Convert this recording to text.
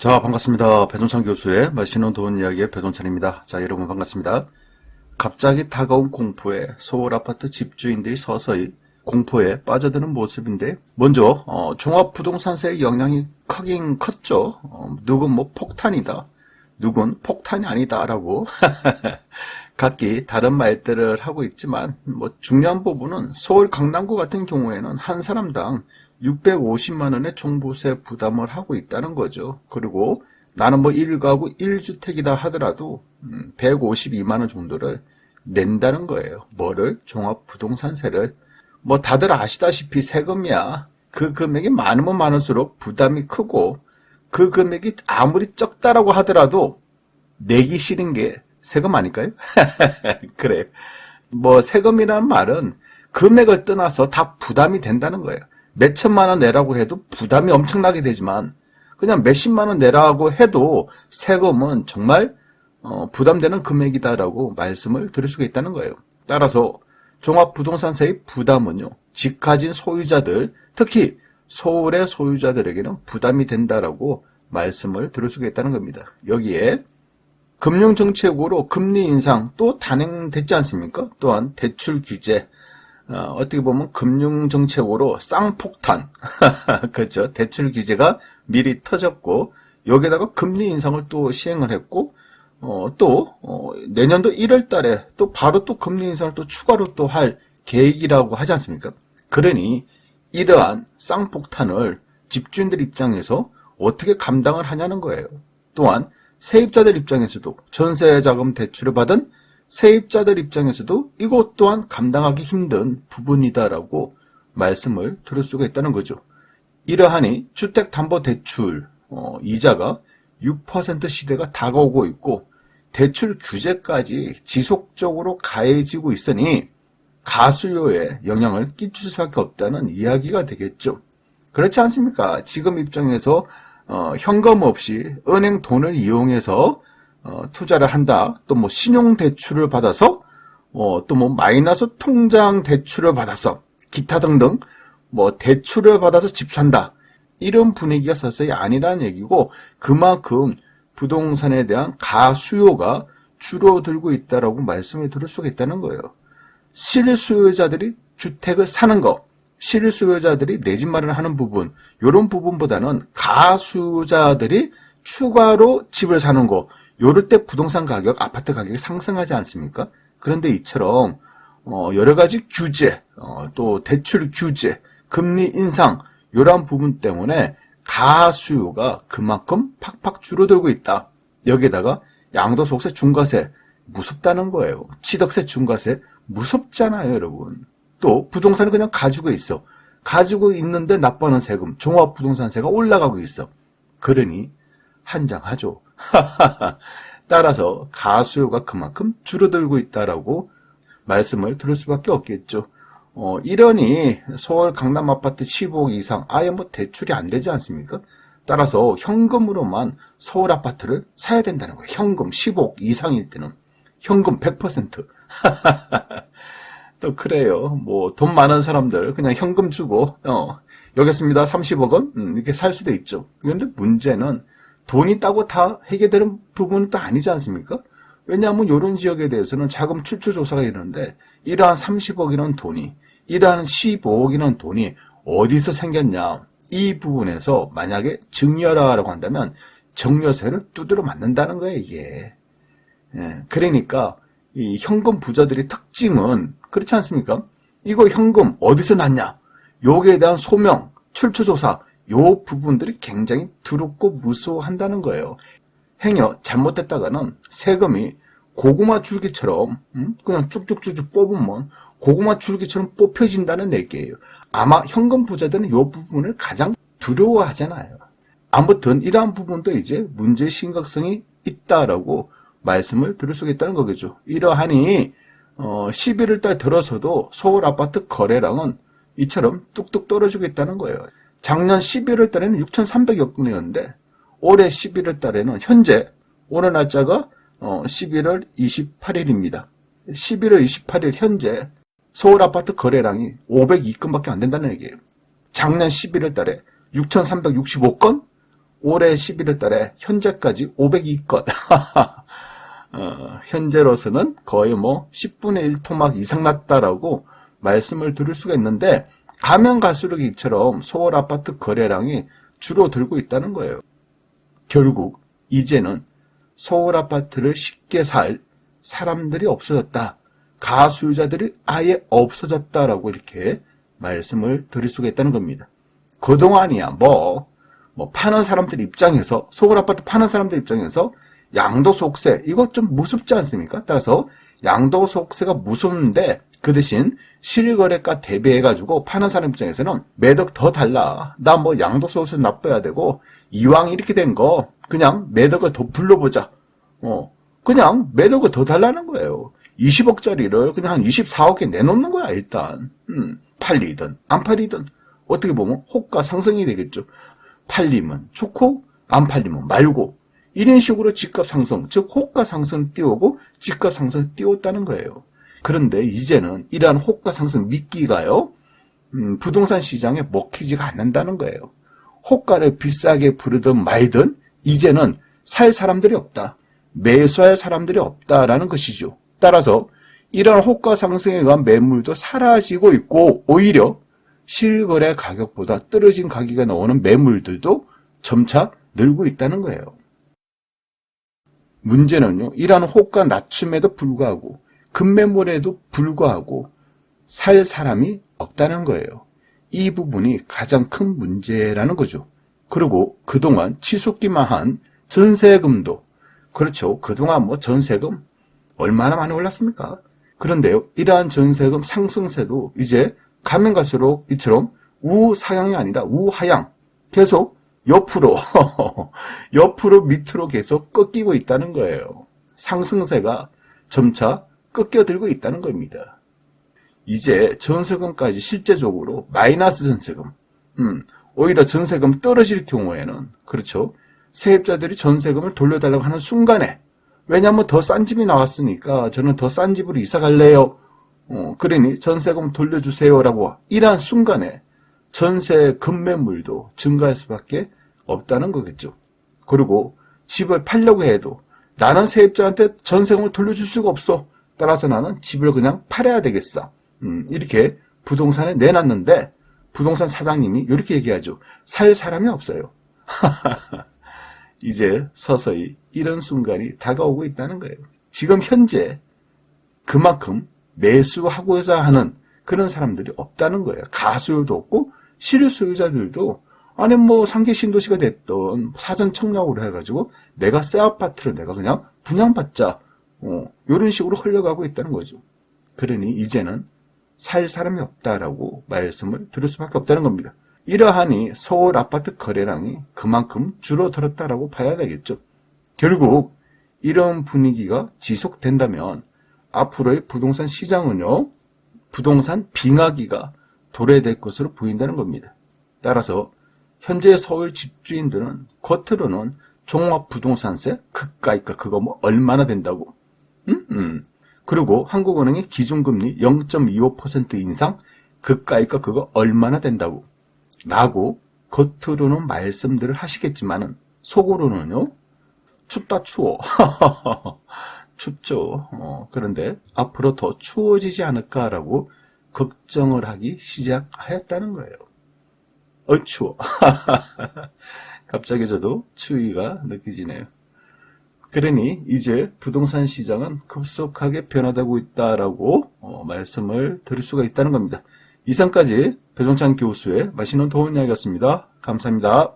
자, 반갑습니다. 배종찬 교수의 맛있는 돈 이야기의 배종찬입니다. 자, 여러분 반갑습니다. 갑자기 다가온 공포에 서울 아파트 집주인들이 서서히 공포에 빠져드는 모습인데, 먼저 종합부동산세의 영향이 크긴 컸죠. 누군 폭탄이다, 누군 폭탄이 아니다라고 각기 다른 말들을 하고 있지만, 중요한 부분은 서울 강남구 같은 경우에는 한 사람당 650만 원의 종부세 부담을 하고 있다는 거죠. 그리고 나는 1가구 1주택이다 하더라도 152만 원 정도를 낸다는 거예요. 뭐를? 종합부동산세를. 다들 아시다시피 세금이야. 그 금액이 많으면 많을수록 부담이 크고, 그 금액이 아무리 적다라고 하더라도 내기 싫은 게 세금 아닐까요? 그래요. 세금이라는 말은 금액을 떠나서 다 부담이 된다는 거예요. 몇천만 원 내라고 해도 부담이 엄청나게 되지만, 그냥 몇십만 원 내라고 해도 세금은 정말 부담되는 금액이다라고 말씀을 드릴 수가 있다는 거예요. 따라서 종합부동산세의 부담은요, 집 가진 소유자들, 특히 서울의 소유자들에게는 부담이 된다라고 말씀을 드릴 수가 있다는 겁니다. 여기에 금융정책으로 금리 인상 또 단행됐지 않습니까? 또한 대출 규제, 어떻게 보면 금융정책으로 쌍폭탄, 그렇죠. 대출 규제가 미리 터졌고, 여기에다가 금리 인상을 또 시행을 했고, 내년도 1월 달에 또 바로 또 금리 인상을 또 추가로 또 할 계획이라고 하지 않습니까? 그러니 이러한 쌍폭탄을 집주인들 입장에서 어떻게 감당을 하냐는 거예요. 또한 세입자들 입장에서도, 전세자금 대출을 받은 세입자들 입장에서도 이것 또한 감당하기 힘든 부분이다라고 말씀을 드릴 수가 있다는 거죠. 이러하니 주택담보대출 이자가 6% 시대가 다가오고 있고, 대출 규제까지 지속적으로 가해지고 있으니 가수요에 영향을 끼칠 수밖에 없다는 이야기가 되겠죠. 그렇지 않습니까? 지금 입장에서 현금 없이 은행 돈을 이용해서 투자를 한다. 또 신용대출을 받아서 또 마이너스 통장 대출을 받아서 기타 등등 대출을 받아서 집 산다. 이런 분위기가 서서히 아니라는 얘기고, 그만큼 부동산에 대한 가수요가 줄어들고 있다라고 말씀을 드릴 수가 있다는 거예요. 실수요자들이 주택을 사는 거, 실수요자들이 내 집 마련하는 부분, 이런 부분보다는 가수자들이 추가로 집을 사는 거, 요럴 때 부동산 가격, 아파트 가격이 상승하지 않습니까? 그런데 이처럼 여러 가지 규제, 또 대출 규제, 금리 인상, 이러한 부분 때문에 가수요가 그만큼 팍팍 줄어들고 있다. 여기에다가 양도소득세 중과세 무섭다는 거예요. 취득세 중과세 무섭잖아요, 여러분. 또 부동산을 그냥 가지고 있어. 가지고 있는데 납부하는 세금, 종합부동산세가 올라가고 있어. 그러니 한장하죠. 따라서 가수요가 그만큼 줄어들고 있다라고 말씀을 드릴 수밖에 없겠죠. 이러니 서울 강남 아파트 15억 이상 아예 대출이 안 되지 않습니까? 따라서 현금으로만 서울 아파트를 사야 된다는 거예요. 현금 15억 이상일 때는 현금 100%. 또 그래요. 돈 많은 사람들 그냥 현금 주고 여기 있습니다 30억 원 이렇게 살 수도 있죠. 그런데 문제는 돈이 있다고 다 해결되는 부분은 또 아니지 않습니까? 왜냐하면 이런 지역에 대해서는 자금 출처 조사가 있는데, 이러한 30억이라는 돈이, 이러한 15억이라는 돈이 어디서 생겼냐, 이 부분에서 만약에 증여라고 한다면 증여세를 두드러 맞는다는 거예요, 이게. 그러니까 이 현금 부자들의 특징은 그렇지 않습니까? 이거 현금 어디서 났냐, 요기에 대한 소명, 출처 조사, 요 부분들이 굉장히 두렵고 무서워한다는 거예요. 행여 잘못됐다가는 세금이 고구마 줄기처럼 그냥 쭉쭉쭉쭉 뽑으면 고구마 줄기처럼 뽑혀진다는 얘기예요. 아마 현금 부자들은 이 부분을 가장 두려워하잖아요. 아무튼 이러한 부분도 이제 문제의 심각성이 있다라고 말씀을 드릴 수가 있다는 거겠죠. 이러하니 11월 달 들어서도 서울 아파트 거래량은 이처럼 뚝뚝 떨어지고 있다는 거예요. 작년 11월 달에는 6,300여 건이었는데 올해 11월 달에는 현재 오늘 날짜가 11월 28일입니다. 11월 28일 현재 서울 아파트 거래량이 502건밖에 안 된다는 얘기예요. 작년 11월 달에 6,365건, 올해 11월 달에 현재까지 502건. 현재로서는 거의 10분의 1 토막 이상 났다라고 말씀을 드릴 수가 있는데, 가면 갈수록 이처럼 서울 아파트 거래량이 줄어들고 있다는 거예요. 결국 이제는 서울 아파트를 쉽게 살 사람들이 없어졌다. 가수요자들이 아예 없어졌다라고 이렇게 말씀을 드릴 수가 있다는 겁니다. 그동안이야 파는 사람들 입장에서, 서울 아파트 파는 사람들 입장에서 양도소득세 이거 좀 무섭지 않습니까? 따라서 양도소득세가 무섭는데 그 대신 실거래가 대비해가지고 파는 사람 입장에서는 매덕 더 달라. 나 양도소득세 납부해야 되고, 이왕 이렇게 된 거 그냥 매덕을 더 불러보자. 그냥 매덕을 더 달라는 거예요. 20억짜리를 그냥 한 24억에 내놓는 거야, 일단. 팔리든 안 팔리든 어떻게 보면 호가 상승이 되겠죠. 팔리면 좋고 안 팔리면 말고, 이런 식으로 집값 상승, 즉 호가 상승 띄우고 집값 상승 띄웠다는 거예요. 그런데 이제는 이러한 호가 상승 미끼가요, 부동산 시장에 먹히지가 않는다는 거예요. 호가를 비싸게 부르든 말든 이제는 살 사람들이 없다. 매수할 사람들이 없다라는 것이죠. 따라서 이런 호가 상승에 의한 매물도 사라지고 있고, 오히려 실거래 가격보다 떨어진 가격에 나오는 매물들도 점차 늘고 있다는 거예요. 문제는요, 이러한 호가 낮춤에도 불구하고 급매물에도 불구하고 살 사람이 없다는 거예요. 이 부분이 가장 큰 문제라는 거죠. 그리고 그동안 치솟기만 한 전세금도, 그렇죠. 그동안 전세금 얼마나 많이 올랐습니까? 그런데요, 이러한 전세금 상승세도 이제 가면 갈수록 이처럼 우상향이 아니라 우하향, 계속 옆으로 밑으로 계속 꺾이고 있다는 거예요. 상승세가 점차 꺾여들고 있다는 겁니다. 이제 전세금까지 실제적으로 마이너스 전세금, 오히려 전세금 떨어질 경우에는, 그렇죠, 세입자들이 전세금을 돌려달라고 하는 순간에, 왜냐하면 더 싼 집이 나왔으니까 저는 더 싼 집으로 이사 갈래요. 그러니 전세금 돌려주세요라고 이러한 순간에 전세 급매물도 증가할 수밖에 없다는 거겠죠. 그리고 집을 팔려고 해도 나는 세입자한테 전세금을 돌려줄 수가 없어. 따라서 나는 집을 그냥 팔아야 되겠어. 이렇게 부동산에 내놨는데 부동산 사장님이 이렇게 얘기하죠. 살 사람이 없어요. 이제 서서히 이런 순간이 다가오고 있다는 거예요. 지금 현재 그만큼 매수하고자 하는 그런 사람들이 없다는 거예요. 가수요도 없고 실소유자들도 아니 상계 신도시가 됐던 사전 청약으로 해가지고 내가 새 아파트를 내가 그냥 분양받자, 이런 식으로 흘러가고 있다는 거죠. 그러니 이제는 살 사람이 없다라고 말씀을 드릴 수밖에 없다는 겁니다. 이러하니 서울 아파트 거래량이 그만큼 줄어들었다라고 봐야 되겠죠. 결국 이런 분위기가 지속된다면 앞으로의 부동산 시장은요, 부동산 빙하기가 도래될 것으로 보인다는 겁니다. 따라서 현재 서울 집주인들은 겉으로는 종합부동산세 그까이까 그거 얼마나 된다고, 그리고 한국은행의 기준금리 0.25% 인상 그까이까 그거 얼마나 된다고 라고 겉으로는 말씀들을 하시겠지만은 속으로는요, 춥다 추워. 춥죠. 그런데 앞으로 더 추워지지 않을까라고 걱정을 하기 시작하였다는 거예요. 추워. 갑자기 저도 추위가 느껴지네요. 그러니 이제 부동산 시장은 급속하게 변화되고 있다라고 말씀을 드릴 수가 있다는 겁니다. 이상까지 배종찬 교수의 맛있는 도움 이야기였습니다. 감사합니다.